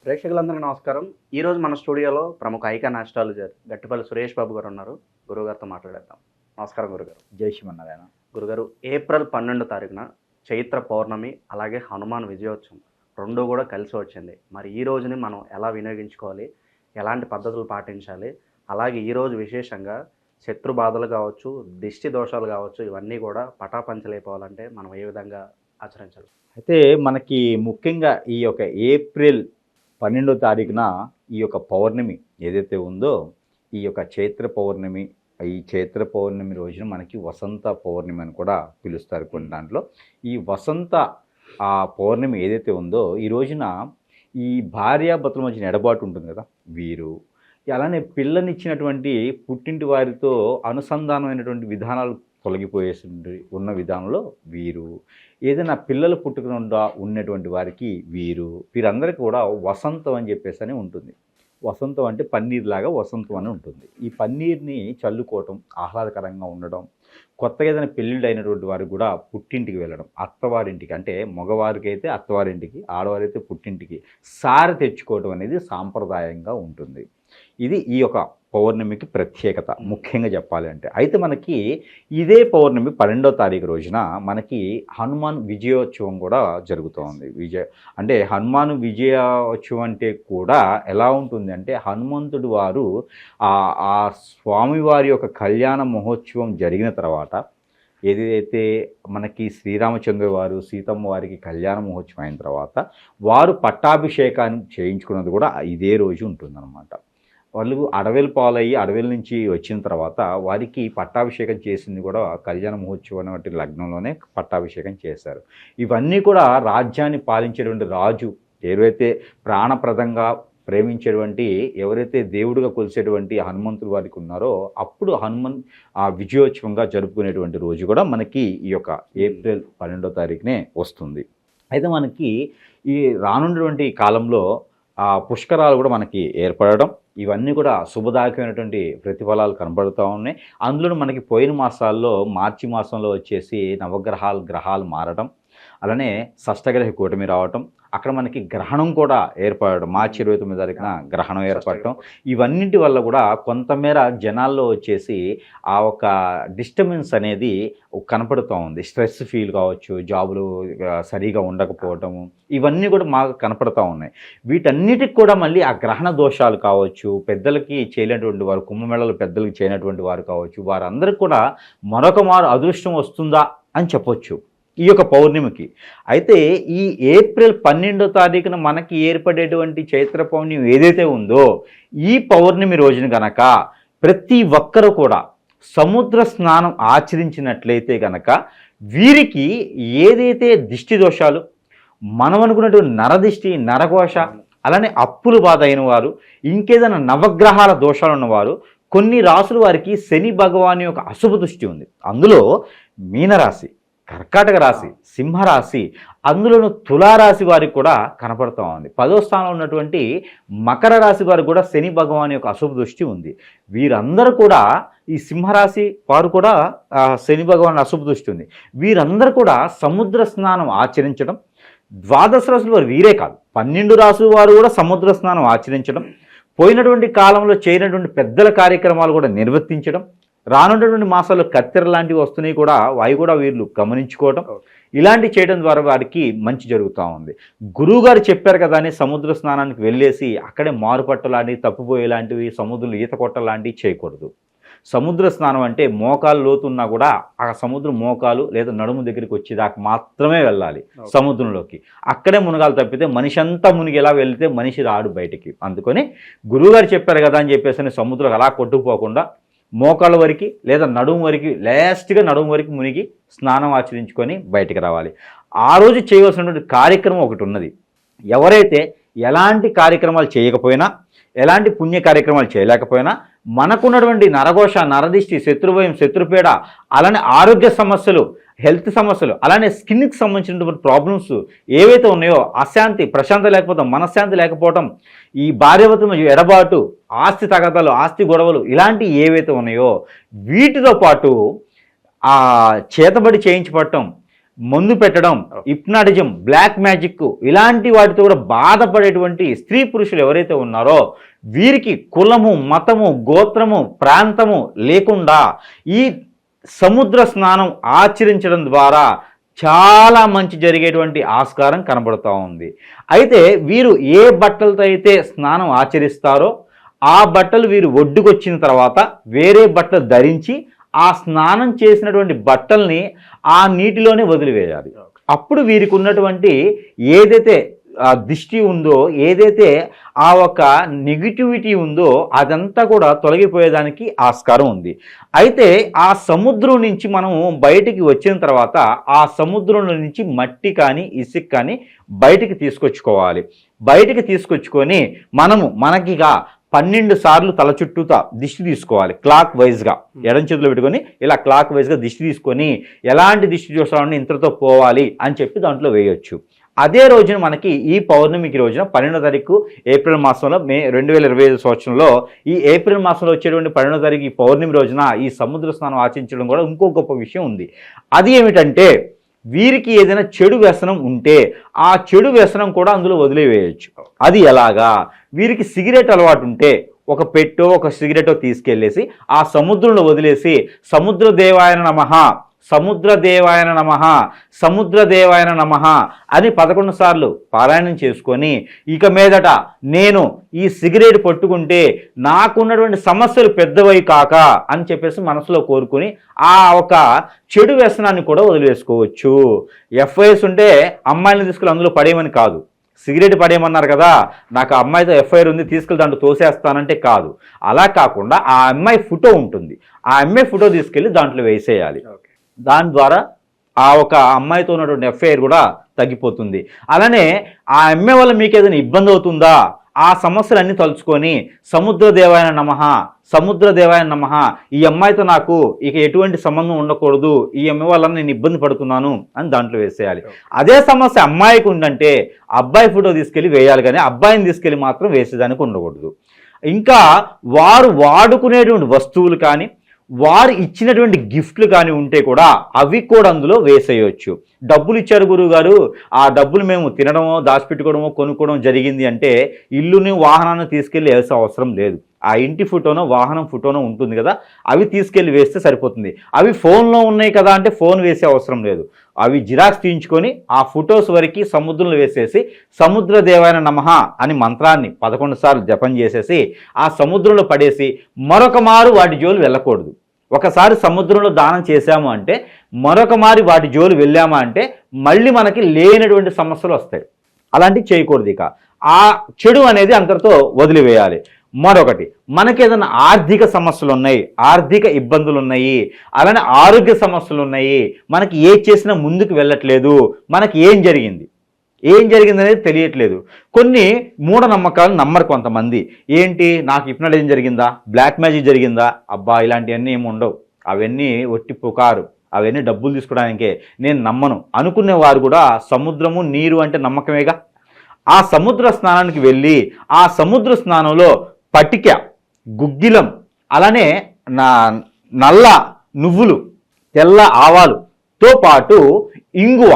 ప్రేక్షకులందరికీ నమస్కారం. ఈరోజు మన స్టూడియోలో ప్రముఖ ఐకాన్ ఆస్ట్రాలజర్ గట్టిపల్లి సురేష్ బాబు గారు ఉన్నారు. గురుగారితో మాట్లాడేద్దాం. నమస్కారం గురుగారు. జై శ్రీమన్నారాయణ. గురుగారు, ఏప్రిల్ 12 తారీఖున చైత్ర పౌర్ణమి అలాగే హనుమాన్ విజయోత్సవం రెండు కూడా కలిసి వచ్చింది. మరి ఈ రోజుని మనం ఎలా వినియోగించుకోవాలి, ఎలాంటి పద్ధతులు పాటించాలి, అలాగే ఈరోజు విశేషంగా శత్రు బాధలు కావచ్చు, దిష్టి దోషాలు కావచ్చు, ఇవన్నీ కూడా పటాపంచలైపోవాలంటే మనం ఏ విధంగా ఆచరించాలి? అయితే మనకి ముఖ్యంగా ఈ యొక్క ఏప్రిల్ 12వ తారీఖున ఈ యొక్క పౌర్ణమి ఏదైతే ఉందో, ఈ యొక్క చైత్ర పౌర్ణమి రోజున మనకి వసంత పౌర్ణమి అని కూడా పిలుస్తారు కొన్ని దాంట్లో. ఈ వసంత పౌర్ణమి ఏదైతే ఉందో ఈ రోజున ఈ భార్యాభర్తల మధ్య ఎడబాటు ఉంటుంది కదా, వీరు అలానే పిల్లనిచ్చినటువంటి పుట్టింటి వారితో అనుసంధానమైనటువంటి విధానాలు తొలగిపోయేసి ఉన్న విధానంలో వీరు ఏదైనా పిల్లలు పుట్టకుండా ఉన్నటువంటి వారికి వీరందరికీ కూడా వసంతం అని చెప్పేసి అని ఉంటుంది. వసంతం అంటే పన్నీర్ లాగా వసంతం అని ఉంటుంది. ఈ పన్నీర్ని చల్లుకోవటం, ఆహ్లాదకరంగా ఉండడం, కొత్తగా ఏదైనా పెళ్ళిళ్ళు అయినటువంటి వారికి కూడా పుట్టింటికి వెళ్ళడం, అత్తవారింటికి అంటే మగవారికి అయితే అత్తవారింటికి, ఆడవారైతే పుట్టింటికి సారె తెచ్చుకోవడం అనేది సాంప్రదాయంగా ఉంటుంది. ఇది ఈ యొక్క పౌర్ణమికి ప్రత్యేకత ముఖ్యంగా చెప్పాలి అంటే. అయితే మనకి ఇదే పౌర్ణమి 12వ తారీఖు రోజున మనకి హనుమాన్ విజయోత్సవం కూడా జరుగుతోంది. అంటే హనుమాన్ విజయోత్సవం అంటే కూడా ఎలా ఉంటుంది అంటే, హనుమంతుడు వారు ఆ స్వామివారి యొక్క కళ్యాణ మహోత్సవం జరిగిన తర్వాత, ఏదైతే మనకి శ్రీరామచంద్ర వారు సీతమ్మ వారికి కళ్యాణ మహోత్సవం అయిన తర్వాత వారు పట్టాభిషేకాన్ని చేయించుకున్నది కూడా ఇదే రోజు ఉంటుందన్నమాట. వాళ్ళు అడవిల పాలయ్యి అడవిల నుంచి వచ్చిన తర్వాత వారికి పట్టాభిషేకం చేసింది కూడా కళ్యాణ మహోత్సవం వంటి లగ్నంలోనే పట్టాభిషేకం చేశారు. ఇవన్నీ కూడా రాజ్యాన్ని పాలించేటువంటి రాజు ఎవరైతే ప్రాణప్రదంగా ప్రేమించేటువంటి, ఎవరైతే దేవుడిగా కొలిసేటువంటి హనుమంతుడు వారికి ఉన్నారో, అప్పుడు హనుమన్ విజయోత్సవంగా జరుపుకునేటువంటి రోజు కూడా మనకి ఈ యొక్క ఏప్రిల్ 12వ తారీఖునే వస్తుంది. అయితే మనకి ఈ రానున్నటువంటి కాలంలో పుష్కరాలు కూడా మనకి ఏర్పడడం, ఇవన్నీ కూడా శుభదాయకమైనటువంటి ప్రతిఫలాలు కనబడుతూ ఉన్నాయి. అందులో మనకి పోయిన మాసాల్లో మార్చి మాసంలో వచ్చేసి గ్రహాలు మారడం, అలానే షష్టగ్రహ కూటమి రావటం, అక్కడ మనకి గ్రహణం కూడా ఏర్పడడం, మార్చి 29 తారీఖున గ్రహణం ఏర్పడటం, ఇవన్నింటి వల్ల కూడా కొంతమేర జనాల్లో వచ్చేసి ఆ ఒక డిస్టర్బెన్స్ అనేది కనపడుతూ ఉంది. స్ట్రెస్ ఫీల్ కావచ్చు, జాబులు సరిగా ఉండకపోవటము, ఇవన్నీ కూడా మాకు కనపడుతూ ఉన్నాయి. వీటన్నిటికి కూడా మళ్ళీ ఆ గ్రహణ దోషాలు కావచ్చు, పెద్దలకి చేయలేనటువంటి వారు, కుంభమేళాలు పెద్దలకి చేయనటువంటి వారు కావచ్చు, వారందరికీ కూడా మరొక మారు అదృష్టం వస్తుందా అని చెప్పొచ్చు ఈ యొక్క పౌర్ణమికి. అయితే ఈ ఏప్రిల్ 12వ తారీఖున మనకి ఏర్పడేటువంటి చైత్ర పౌర్ణమి ఏదైతే ఉందో, ఈ పౌర్ణమి రోజున గనక ప్రతి ఒక్కరూ కూడా సముద్ర స్నానం ఆచరించినట్లయితే గనక వీరికి ఏదైతే దిష్టి దోషాలు, మనం అనుకున్నటువంటి నరదిష్టి, నరఘోష, అలానే అప్పులు బాధ అయిన వారు, ఇంకేదైనా నవగ్రహాల దోషాలు ఉన్నవారు, కొన్ని రాసుల వారికి శని భగవాన్ యొక్క అశుభ దృష్టి ఉంది. అందులో మీనరాశి, కర్కాటక రాశి, సింహరాశి, అందులోనూ తులారాశి వారికి కూడా కనపడుతూ ఉంది. 10వ స్థానంలో ఉన్నటువంటి మకర రాశి వారికి కూడా శని భగవాన్ యొక్క అశుభ దృష్టి ఉంది. వీరందరూ కూడా, ఈ సింహరాశి వారు కూడా శని భగవాన్ అశుభ దృష్టి ఉంది. వీరందరూ కూడా సముద్ర స్నానం ఆచరించడం, ద్వాదశ రాశుల వారు వీరే కాదు 12 రాశుల వారు కూడా సముద్ర స్నానం ఆచరించడం, పోయినటువంటి కాలంలో చేయనటువంటి పెద్దల కార్యక్రమాలు కూడా నిర్వర్తించడం, రానున్నటువంటి మాసాల్లో కత్తెర లాంటివి వస్తున్నాయి కూడా, అవి కూడా వీళ్ళు గమనించుకోవడం, ఇలాంటివి చేయడం ద్వారా వారికి మంచి జరుగుతూ ఉంది. గురువుగారు చెప్పారు కదా అని సముద్ర స్నానానికి వెళ్ళేసి అక్కడే మారుపట్టలాంటివి, తప్పిపోయేలాంటివి, సముద్రంలో ఈత కొట్టలాంటివి చేయకూడదు. సముద్ర స్నానం అంటే మోకాలు లోతున్నా కూడా ఆ సముద్రం మోకాలు లేదా నడుము దగ్గరికి వచ్చేదాకా మాత్రమే వెళ్ళాలి సముద్రంలోకి. అక్కడే మునగాలు తప్పితే మనిషి అంతా మునిగి ఎలా వెళ్తే మనిషి రాడు బయటికి. అందుకని గురువుగారు చెప్పారు కదా అని చెప్పేసి సముద్రం అలా కొట్టుకుపోకుండా మోకాళ్ళ వరకు లేదా నడుము వరకు, లాస్ట్గా నడుము వరకు మునిగి స్నానం ఆచరించుకొని బయటికి రావాలి. ఆ రోజు చేయవలసినటువంటి కార్యక్రమం ఒకటి ఉన్నది. ఎవరైతే ఎలాంటి కార్యక్రమాలు చేయకపోయినా, ఎలాంటి పుణ్య కార్యక్రమాలు చేయలేకపోయినా, మనకున్నటువంటి నరఘోష, నరదిష్టి, శత్రుభయం, శత్రుపీడ, అలానే ఆరోగ్య సమస్యలు, హెల్త్ సమస్యలు, అలానే స్కిన్కి సంబంధించినటువంటి ప్రాబ్లమ్స్ ఏవైతే ఉన్నాయో, అశాంతి, ప్రశాంతి లేకపోవడం, మనశ్శాంతి లేకపోవడం, ఈ భార్యాభర్తల మధ్య ఎడబాటు, ఆస్తి తగాదాలు, ఆస్తి గొడవలు, ఇలాంటివి ఏవైతే ఉన్నాయో వీటితో పాటు చేతబడి చేయించబడటం, మందు పెట్టడం, హిప్నాటిజం, బ్లాక్ మ్యాజిక్ ఇలాంటి వాటితో కూడా బాధపడేటువంటి స్త్రీ పురుషులు ఎవరైతే ఉన్నారో వీరికి కులము, మతము, గోత్రము, ప్రాంతము లేకుండా ఈ సముద్ర స్నానం ఆచరించడం ద్వారా చాలా మంచి జరిగేటువంటి ఆస్కారం కనబడుతూ ఉంది. అయితే వీరు ఏ బట్టలతో అయితే స్నానం ఆచరిస్తారో ఆ బట్టలు వీరు ఒడ్డుకొచ్చిన తర్వాత వేరే బట్టలు ధరించి ఆ స్నానం చేసినటువంటి బట్టల్ని ఆ నీటిలోనే వదిలివేయాలి. అప్పుడు వీరికి ఉన్నటువంటి ఏదైతే దిష్టి ఉందో, ఏదైతే ఆ ఒక నెగిటివిటీ ఉందో అదంతా కూడా తొలగిపోయేదానికి ఆస్కారం ఉంది. అయితే ఆ సముద్రం నుంచి మనము బయటికి వచ్చిన తర్వాత ఆ సముద్రంలో నుంచి మట్టి కానీ ఇసుక కానీ బయటికి తీసుకొచ్చుకోవాలి. బయటికి తీసుకొచ్చుకొని మనకిగా 12 సార్లు తల చుట్టూతా దిష్టి తీసుకోవాలి. క్లాక్ వైజ్గా ఎడం చేతిలో పెట్టుకొని ఇలా క్లాక్ వైజ్గా దిష్టి తీసుకొని ఎలాంటి దిష్టి దోషాలను ఇంతటితో పోవాలి అని చెప్పి దాంట్లో వేయొచ్చు. అదే రోజున మనకి ఈ పౌర్ణమికి రోజున 12వ తారీఖు ఏప్రిల్ మాసంలో 2025 సంవత్సరంలో ఈ ఏప్రిల్ మాసంలో వచ్చేటువంటి 12వ తారీఖు ఈ పౌర్ణమి రోజున ఈ సముద్ర స్నానం ఆచరించడం కూడా ఇంకో గొప్ప విషయం ఉంది. అది ఏమిటంటే వీరికి ఏదైనా చెడు వ్యసనం ఉంటే ఆ చెడు వ్యసనం కూడా అందులో వదిలివేయచ్చు. అది ఎలాగా? వీరికి సిగరెట్ అలవాటు ఉంటే ఒక పెట్టో ఒక సిగరెటో తీసుకెళ్ళేసి ఆ సముద్రంలో వదిలేసి సముద్ర దేవాయన నమః, సముద్ర దేవాయన నమః, సముద్ర దేవాయన నమః అని 11 సార్లు పారాయణం చేసుకొని ఇక మీదట నేను ఈ సిగరెట్ పట్టుకుంటే నాకున్నటువంటి సమస్యలు పెద్దవై కాక అని చెప్పేసి మనసులో కోరుకుని ఆ ఒక చెడు వ్యసనాన్ని కూడా వదిలేసుకోవచ్చు. ఎఫ్ఐఎస్ ఉంటే అమ్మాయిని తీసుకెళ్ళి అందులో పడేయమని కాదు. సిగరెట్ పడేయమన్నారు కదా, నాకు ఆ అమ్మాయితో ఎఫ్ఐఆర్ ఉంది తీసుకెళ్ళి దాంట్లో తోసేస్తానంటే కాదు. అలా కాకుండా ఆ అమ్మాయి ఫోటో ఉంటుంది, ఆ అమ్మాయి ఫోటో తీసుకెళ్ళి దాంట్లో వేసేయాలి. దాని ద్వారా ఆ ఒక అమ్మాయితో ఉన్నటువంటి ఎఫ్ఐఆర్ కూడా తగ్గిపోతుంది. అలానే ఆ అమ్మాయి వల్ల మీకు ఏదైనా ఇబ్బంది అవుతుందా, ఆ సమస్యలన్నీ తలుచుకొని సముద్ర దేవాయన నమః, సముద్ర దేవాయన నమః, ఈ అమ్మాయితో నాకు ఇక ఎటువంటి సంబంధం ఉండకూడదు, ఈ అమ్మాయి వల్ల నేను ఇబ్బంది పడుతున్నాను అని దాంట్లో వేసేయాలి. అదే సమస్య అమ్మాయికి ఉందంటే అబ్బాయి ఫోటో తీసుకెళ్ళి వేయాలి, కానీ అబ్బాయిని తీసుకెళ్ళి మాత్రం వేసేదానికి ఉండకూడదు. ఇంకా వారు వాడుకునేటువంటి వస్తువులు కానీ వారు ఇచ్చినటువంటి గిఫ్ట్లు కానీ ఉంటే కూడా అవి కూడా అందులో వేసేయచ్చు. డబ్బులు ఇచ్చారు గురువు గారు, ఆ డబ్బులు మేము తినడమో దాచిపెట్టుకోవడమో కొనుక్కోవడం జరిగింది అంటే ఇల్లుని వాహనాన్ని తీసుకెళ్ళి వేసే అవసరం లేదు. ఆ ఇంటి ఫోటోనో వాహనం ఫోటోనో ఉంటుంది కదా, అవి తీసుకెళ్ళి వేస్తే సరిపోతుంది. అవి ఫోన్లో ఉన్నాయి కదా అంటే ఫోన్ వేసే అవసరం లేదు. అవి జిరాక్స్ తీయించుకొని ఆ ఫొటోస్ వరకు సముద్రంలో వేసేసి సముద్ర దేవాయన నమః అని మంత్రాన్ని 11 సార్లు జపం చేసేసి ఆ సముద్రంలో పడేసి మరొక మారు వాటి జోలు వెళ్ళకూడదు. ఒకసారి సముద్రంలో దానం చేశాము అంటే మరొక మారి వాటి జోలు వెళ్ళామా అంటే మళ్ళీ మనకి లేనటువంటి సమస్యలు వస్తాయి. అలాంటివి చేయకూడదు. ఇక ఆ చెడు అనేది అంతటితో వదిలివేయాలి. మరొకటి, మనకి ఏదైనా ఆర్థిక సమస్యలు ఉన్నాయి, ఆర్థిక ఇబ్బందులు ఉన్నాయి, అలానే ఆరోగ్య సమస్యలు ఉన్నాయి, మనకి ఏ చేసినా ముందుకు వెళ్ళట్లేదు, మనకి ఏం జరిగింది అనేది తెలియట్లేదు. కొన్ని మూఢనమ్మకాలు నమ్మరు కొంతమంది. ఏంటి, నాకు హిప్నోటిజం జరిగిందా, బ్లాక్ మ్యాజిక్ జరిగిందా, అబ్బా ఇలాంటివన్నీ ఏమి ఉండవు, అవన్నీ ఒట్టి పుకారు, అవన్నీ డబ్బులు తీసుకోవడానికే, నేను నమ్మను అనుకునేవారు కూడా సముద్రము నీరు అంటే నమ్మకమేగా. ఆ సముద్ర స్నానానికి వెళ్ళి ఆ సముద్ర స్నానంలో పటిక, గుగ్గిలం, అలానే నల్ల నువ్వులు, తెల్ల ఆవాలుతో పాటు ఇంగువ,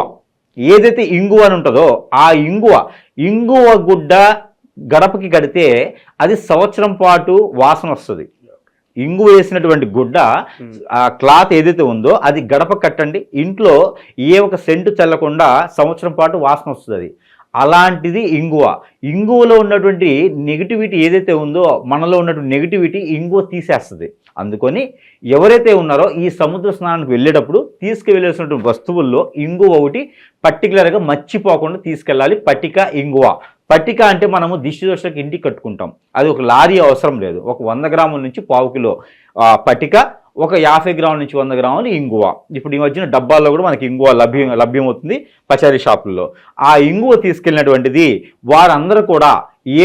ఏదైతే ఇంగువ అని ఉంటుందో ఆ ఇంగువ గుడ్డ గడపకి కడితే అది సంవత్సరం పాటు వాసన వస్తుంది. ఇంగు వేసినటువంటి గుడ్డ ఆ క్లాత్ ఏదైతే ఉందో అది గడప కట్టండి, ఇంట్లో ఏ ఒక సెంటు చల్లకుండా సంవత్సరం పాటు వాసన వస్తుంది. అలాంటిది ఇంగువలో ఉన్నటువంటి నెగిటివిటీ ఏదైతే ఉందో మనలో ఉన్నటువంటి నెగిటివిటీ ఇంగువ తీసేస్తుంది. అందుకని ఎవరైతే ఉన్నారో ఈ సముద్ర స్నానానికి వెళ్ళేటప్పుడు తీసుకువెళ్ళాల్సినటువంటి వస్తువుల్లో ఇంగువ ఒకటి పర్టికులర్గా మర్చిపోకుండా తీసుకెళ్ళాలి. పట్టిక అంటే మనము దిష్టి దోషాలకు ఇంటికి కట్టుకుంటాం, అది ఒక లారీ అవసరం లేదు. ఒక 100 గ్రాముల నుంచి 1/4 కిలో పట్టిక, ఒక 50 గ్రాముల నుంచి 100 గ్రాములు ఇంగువ. ఇప్పుడు ఈ మధ్యన డబ్బాల్లో కూడా మనకి ఇంగువ లభ్యమవుతుంది పచారీ షాపుల్లో. ఆ ఇంగువ తీసుకెళ్ళినటువంటిది వారందరూ కూడా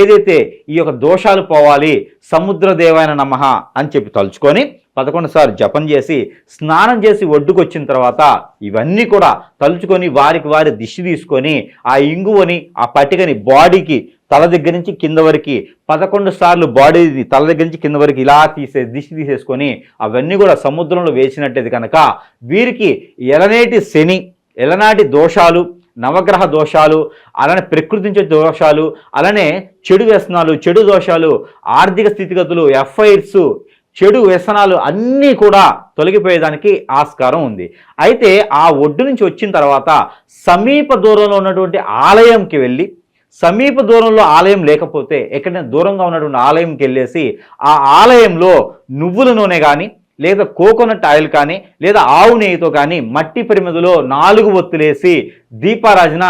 ఏదైతే ఈ యొక్క దోషాలు పోవాలి సముద్ర దేవాయన నమః అని చెప్పి తలుచుకొని 11 సార్లు జపం చేసి స్నానం చేసి ఒడ్డుకొచ్చిన తర్వాత ఇవన్నీ కూడా తలుచుకొని వారి దిష్టి తీసుకొని ఆ ఇంగువని ఆ పట్టికని బాడీకి తల దగ్గర నుంచి కింద వరకు 11 సార్లు బాడీని తల దగ్గర నుంచి కింద వరకు ఇలా దిష్టి తీసేసుకొని అవన్నీ కూడా సముద్రంలో వేసినట్టయితే కనుక వీరికి ఎలనేటి శని ఎలనాటి దోషాలు, నవగ్రహ దోషాలు, అలానే ప్రకృతి నుంచి వచ్చే దోషాలు, అలానే చెడు వ్యసనాలు, చెడు దోషాలు, ఆర్థిక స్థితిగతులు, ఎఫ్ఐఆర్స్, చెడు వ్యసనాలు అన్నీ కూడా తొలగిపోయేదానికి ఆస్కారం ఉంది. అయితే ఆ ఒడ్డు నుంచి వచ్చిన తర్వాత సమీప దూరంలో ఉన్నటువంటి ఆలయంకి వెళ్ళి, సమీప దూరంలో ఆలయం లేకపోతే ఎక్కడైనా దూరంగా ఉన్నటువంటి ఆలయంకి వెళ్ళేసి ఆ ఆలయంలో నువ్వుల నూనె కానీ, లేదా కోకోనట్ ఆయిల్ కానీ, లేదా ఆవు నెయ్యితో కానీ మట్టి ప్రమిదలో 4 ఒత్తులేసి దీపారాజన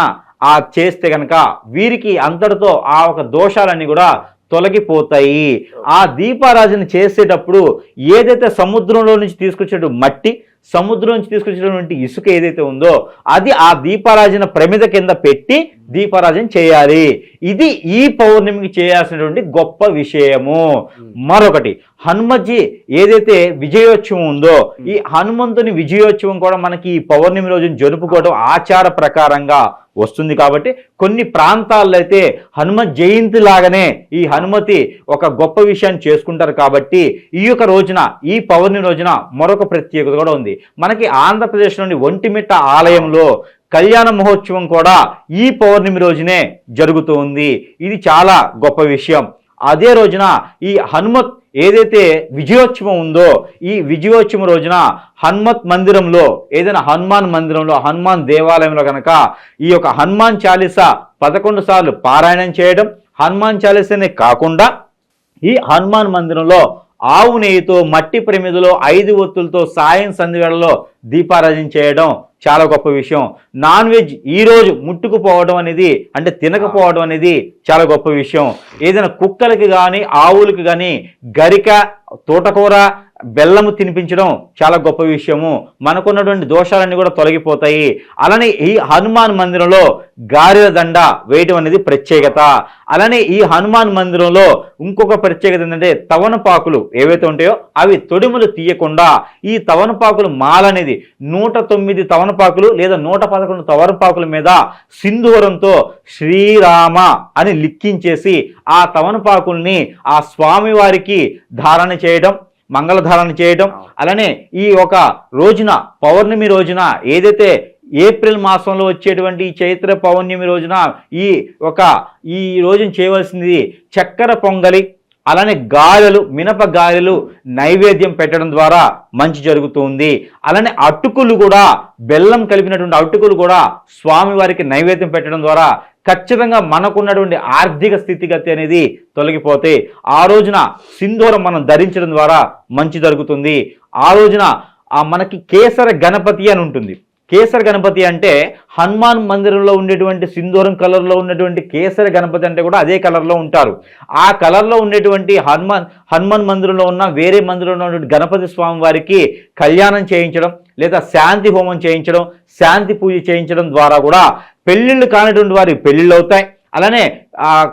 చేస్తే కనుక వీరికి అంతటితో ఆ ఒక దోషాలన్నీ కూడా తొలగిపోతాయి. ఆ దీపారాజన చేసేటప్పుడు ఏదైతే సముద్రంలో నుంచి తీసుకొచ్చేటు మట్టి, సముద్రం నుంచి తీసుకొచ్చినటువంటి ఇసుక ఏదైతే ఉందో అది ఆ దీపారాజన ప్రమిద కింద పెట్టి దీపారాజన చేయాలి. ఇది ఈ పౌర్ణమికి చేయాల్సినటువంటి గొప్ప విషయము. మరొకటి, హనుమజ్జీ ఏదైతే విజయోత్సవం ఉందో ఈ హనుమంతుని విజయోత్సవం కూడా మనకి ఈ పౌర్ణమి రోజున జరుపుకోవడం ఆచార ప్రకారంగా వస్తుంది. కాబట్టి కొన్ని ప్రాంతాల్లో అయితే హనుమత్ జయంతి లాగానే ఈ హనుమతి ఒక గొప్ప విషయాన్ని చేసుకుంటారు. కాబట్టి ఈ యొక్క రోజున, ఈ పౌర్ణమి రోజున మరొక ప్రత్యేకత కూడా ఉంది. మనకి ఆంధ్రప్రదేశ్లోని ఒంటిమిట్ట ఆలయంలో కళ్యాణ మహోత్సవం కూడా ఈ పౌర్ణమి రోజునే జరుగుతూ ఉంది. ఇది చాలా గొప్ప విషయం. అదే రోజున ఈ హనుమత్ ఏదైతే విజయోత్సవం ఉందో ఈ విజయోత్సవం రోజున హనుమత్ మందిరంలో, ఏదైనా హనుమాన్ మందిరంలో, హనుమాన్ దేవాలయంలో కనుక ఈ యొక్క హనుమాన్ చాలీసా 11 సార్లు పారాయణం చేయడం, హనుమాన్ చాలీసానే కాకుండా ఈ హనుమాన్ మందిరంలో ఆవు నెయ్యితో మట్టి ప్రమిదలో 5 ఒత్తులతో సాయం సంధ్యవేళలో దీపారాజన చేయడం చాలా గొప్ప విషయం. నాన్ వెజ్ ఈరోజు ముట్టుకుపోవడం అనేది, అంటే తినకపోవడం అనేది చాలా గొప్ప విషయం. ఏదైనా కుక్కలకి కానీ, ఆవులకి కానీ గరిక, తోటకూర, బెల్లము తినిపించడం చాలా గొప్ప విషయము. మనకున్నటువంటి దోషాలన్నీ కూడా తొలగిపోతాయి. అలానే ఈ హనుమాన్ మందిరంలో గారెల దండ వేయటం అనేది ప్రత్యేకత. అలానే ఈ హనుమాన్ మందిరంలో ఇంకొక ప్రత్యేకత ఏంటంటే తవనపాకులు ఏవైతే ఉంటాయో అవి తొడిములు తీయకుండా ఈ తవనపాకులు మాల అనేది 109 తవనపాకులు లేదా 111 తవనపాకుల మీద సింధూరంతో శ్రీరామ అని లిఖించేసి ఆ తవనపాకుల్ని ఆ స్వామివారికి ధారణ చేయడం, మంగళధారణ చేయడం. అలానే ఈ ఒక రోజున, పౌర్ణమి రోజున, ఏదైతే ఏప్రిల్ మాసంలో వచ్చేటువంటి చైత్ర పౌర్ణమి రోజున ఈ రోజున చేయవలసింది చక్కెర పొంగలి, అలానే గారెలు, మినప గారెలు నైవేద్యం పెట్టడం ద్వారా మంచి జరుగుతుంది. అలానే అటుకులు కూడా, బెల్లం కలిపినటువంటి అటుకులు కూడా స్వామివారికి నైవేద్యం పెట్టడం ద్వారా ఖచ్చితంగా మనకున్నటువంటి ఆర్థిక స్థితిగతి అనేది తొలగిపోతే ఆ రోజున సింధూరం మనం ధరించడం ద్వారా మంచి జరుగుతుంది. ఆ రోజున మనకి కేసర గణపతి అని ఉంటుంది. కేసర గణపతి అంటే హనుమాన్ మందిరంలో ఉండేటువంటి సింధూరం కలర్లో ఉన్నటువంటి కేసర గణపతి అంటే కూడా అదే కలర్లో ఉంటారు. ఆ కలర్లో ఉండేటువంటి హనుమాన్ మందిరంలో ఉన్న వేరే మందిరంలో ఉన్నటువంటి గణపతి స్వామి వారికి కళ్యాణం చేయించడం, లేదా శాంతి హోమం చేయించడం, శాంతి పూజ చేయించడం ద్వారా కూడా పెళ్ళిళ్ళు కానిటువంటి వారి పెళ్ళిళ్ళు అవుతాయి. అలానే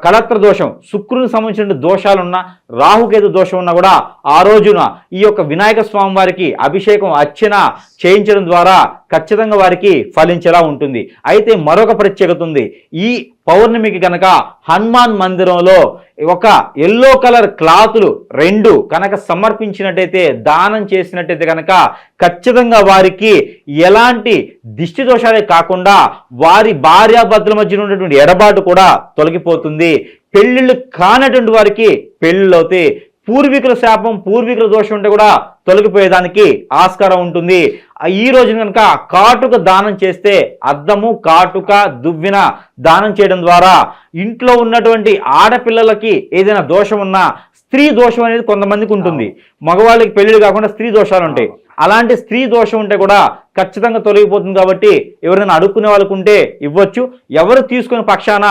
కళత్ర దోషం, శుక్రునికి సంబంధించిన దోషాలున్నా, రాహుకేతు దోషం ఉన్నా కూడా ఆ రోజున ఈ యొక్క వినాయక స్వామి వారికి అభిషేకం, అర్చన చేయించడం ద్వారా ఖచ్చితంగా వారికి ఫలించేలా ఉంటుంది. అయితే మరొక ప్రత్యేకత ఉంది. ఈ పౌర్ణమికి కనుక హనుమాన్ మందిరంలో ఒక ఎల్లో కలర్ క్లాతులు 2 కనుక సమర్పించినట్టయితే, దానం చేసినట్టయితే కనుక ఖచ్చితంగా వారికి ఎలాంటి దిష్టి దోషాలే కాకుండా వారి భార్యాభర్తల మధ్య ఉన్నటువంటి ఎడబాటు కూడా తొలగిపోతుంది. పెళ్ళిళ్ళు కానటువంటి వారికి పెళ్ళిళ్ళు అవుతాయి. పూర్వీకుల శాపం, పూర్వీకుల దోషం ఉంటే కూడా తొలగిపోయేదానికి ఆస్కారం ఉంటుంది. ఈ రోజున కనుక కాటుక దానం చేస్తే, అద్దము, కాటుక, దువ్విన దానం చేయడం ద్వారా ఇంట్లో ఉన్నటువంటి ఆడపిల్లలకి ఏదైనా దోషం ఉన్నా, స్త్రీ దోషం అనేది కొంతమందికి ఉంటుంది. మగవాళ్ళకి పెళ్లిళ్ళు కాకుండా స్త్రీ దోషాలు ఉంటాయి. అలాంటి స్త్రీ దోషం ఉంటే కూడా ఖచ్చితంగా తొలగిపోతుంది. కాబట్టి ఎవరైనా అడుక్కునే వాళ్ళకు ఉంటే ఇవ్వచ్చు. ఎవరు తీసుకునే పక్షాన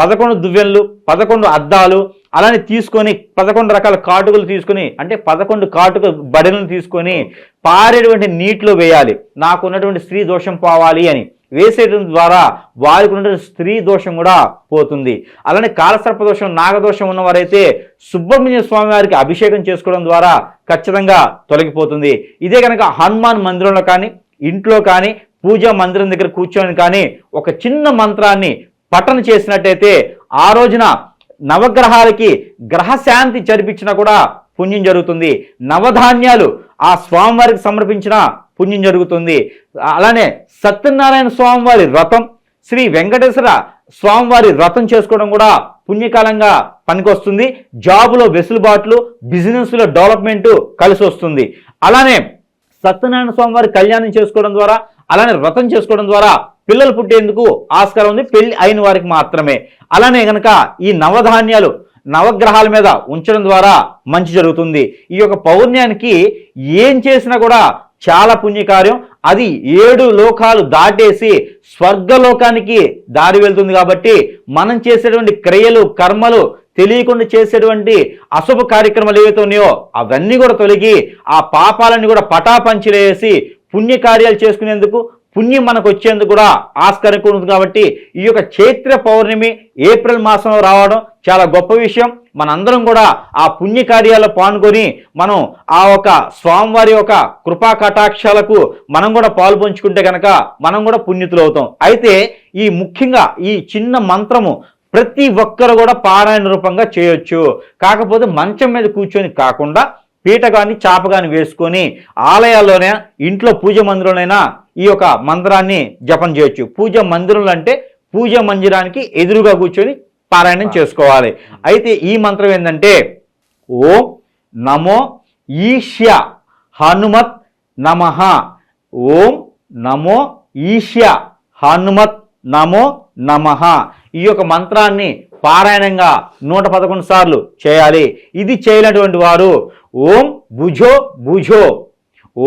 11 దువ్వెనలు, 11 అద్దాలు అలానే తీసుకొని 11 రకాల కాటుకలు తీసుకొని, అంటే 11 కాటుక బడలను తీసుకొని పారేటువంటి నీటిలో వేయాలి. నాకు ఉన్నటువంటి స్త్రీ దోషం పోవాలి అని వేసేయడం ద్వారా వారికి ఉన్నటువంటి స్త్రీ దోషం కూడా పోతుంది. అలానే కాలసర్ప దోషం, నాగదోషం ఉన్నవారైతే సుబ్రహ్మణ్య స్వామి వారికి అభిషేకం చేసుకోవడం ద్వారా ఖచ్చితంగా తొలగిపోతుంది. ఇదే కనుక హనుమాన్ మందిరంలో కానీ, ఇంట్లో కానీ, పూజా మందిరం దగ్గర కూర్చొని కానీ ఒక చిన్న మంత్రాన్ని పఠన చేసినట్టయితే ఆ రోజున నవగ్రహాలకి గ్రహశాంతి జరిపించినా కూడా పుణ్యం జరుగుతుంది. నవధాన్యాలు ఆ స్వామివారికి సమర్పించిన పుణ్యం జరుగుతుంది. అలానే సత్యనారాయణ స్వామి వారి వ్రతం, శ్రీ వెంకటేశ్వర స్వామివారి వ్రతం చేసుకోవడం కూడా పుణ్యకాలంగా పనికొస్తుంది. జాబులో వెసులుబాట్లు, బిజినెస్లో డెవలప్మెంట్ కలిసి వస్తుంది. అలానే సత్యనారాయణ స్వామి వారి కళ్యాణం చేసుకోవడం ద్వారా, అలానే వ్రతం చేసుకోవడం ద్వారా పిల్లలు పుట్టేందుకు ఆస్కారం ఉంది, పెళ్లి అయిన వారికి మాత్రమే. అలానే గనక ఈ నవధాన్యాలు నవగ్రహాల మీద ఉంచడం ద్వారా మంచి జరుగుతుంది. ఈ యొక్క పౌర్ణ్యానికి ఏం చేసినా కూడా చాలా పుణ్యకార్యం. అది 7 లోకాలు దాటేసి స్వర్గలోకానికి దారి వెళ్తుంది. కాబట్టి మనం చేసేటువంటి క్రియలు, కర్మలు, తెలియకుండా చేసేటువంటి అశుభ కార్యక్రమాలు ఏవైతే ఉన్నాయో అవన్నీ కూడా తొలగి ఆ పాపాలన్నీ కూడా పటాపంచలేసి పుణ్యకార్యాలు చేసుకునేందుకు, పుణ్యం మనకు వచ్చేందుకు కూడా ఆస్కారం ఉంది. కాబట్టి ఈ యొక్క చైత్ర పౌర్ణమి ఏప్రిల్ మాసంలో రావడం చాలా గొప్ప విషయం. మనందరం కూడా ఆ పుణ్యకార్యాల్లో పాల్గొని మనం ఆ ఒక స్వామివారి యొక్క కృపా కటాక్షాలకు మనం కూడా పాలు పంచుకుంటే కనుక మనం కూడా పుణ్యతులు అవుతాం. అయితే ఈ ముఖ్యంగా ఈ చిన్న మంత్రము ప్రతి ఒక్కరు కూడా పారాయణ రూపంగా చేయొచ్చు. కాకపోతే మంచం మీద కూర్చొని కాకుండా పీట కానీ చాప కానీ వేసుకొని ఆలయాల్లోనే, ఇంట్లో పూజ మందిరంలోనైనా ఈ యొక్క మంత్రాన్ని జపం చేయొచ్చు. పూజ మందిరంలో అంటే పూజ మందిరానికి ఎదురుగా కూర్చొని పారాయణం చేసుకోవాలి. అయితే ఈ మంత్రం ఏంటంటే ఓం నమో ఈశ్య హనుమత్ నమః. ఓం నమో ఈశ్య హనుమత్ నమో నమః. ఈ యొక్క మంత్రాన్ని పారాయణంగా 111 సార్లు చేయాలి. ఇది చేయనటువంటి వారు ఓం భుజో భుజో,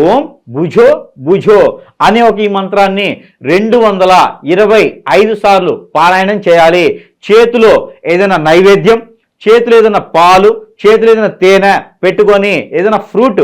ఓం భుజో భుజో అనే ఒక ఈ మంత్రాన్ని 225 సార్లు పారాయణం చేయాలి. చేతిలో ఏదైనా నైవేద్యం, చేతిలో ఏదైనా పాలు, చేతిలో ఏదైనా తేనె పెట్టుకొని ఏదైనా ఫ్రూట్,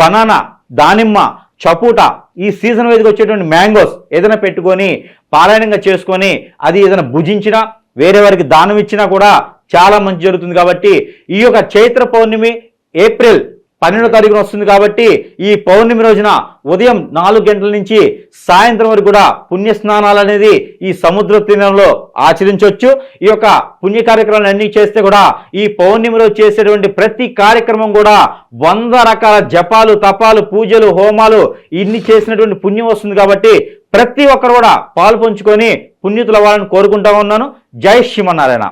బనానా, దానిమ్మ, చపూట, ఈ సీజన్ వైజ్గా వచ్చేటువంటి మ్యాంగోస్ ఏదైనా పెట్టుకొని పారాయణంగా చేసుకొని అది ఏదైనా భుజించినా, వేరే వారికి దానం ఇచ్చినా కూడా చాలా మంచి జరుగుతుంది. కాబట్టి ఈ యొక్క చైత్ర పౌర్ణమి ఏప్రిల్ 12వ తారీఖున వస్తుంది. కాబట్టి ఈ పౌర్ణమి రోజున ఉదయం 4 గంటల నుంచి సాయంత్రం వరకు కూడా పుణ్య స్నానాలు అనేది ఈ సముద్ర తీరంలో ఆచరించవచ్చు. ఈ యొక్క పుణ్య కార్యక్రమాలు అన్ని చేస్తే కూడా ఈ పౌర్ణమి రోజు చేసేటువంటి ప్రతి కార్యక్రమం కూడా 100 రకాల జపాలు, తపాలు, పూజలు, హోమాలు ఇన్ని చేసినటువంటి పుణ్యం వస్తుంది. కాబట్టి ప్రతి ఒక్కరు కూడా పాలు పంచుకొని పుణ్యతులు అవ్వాలని కోరుకుంటా ఉన్నాను. జై శ్రీమన్నారాయణ.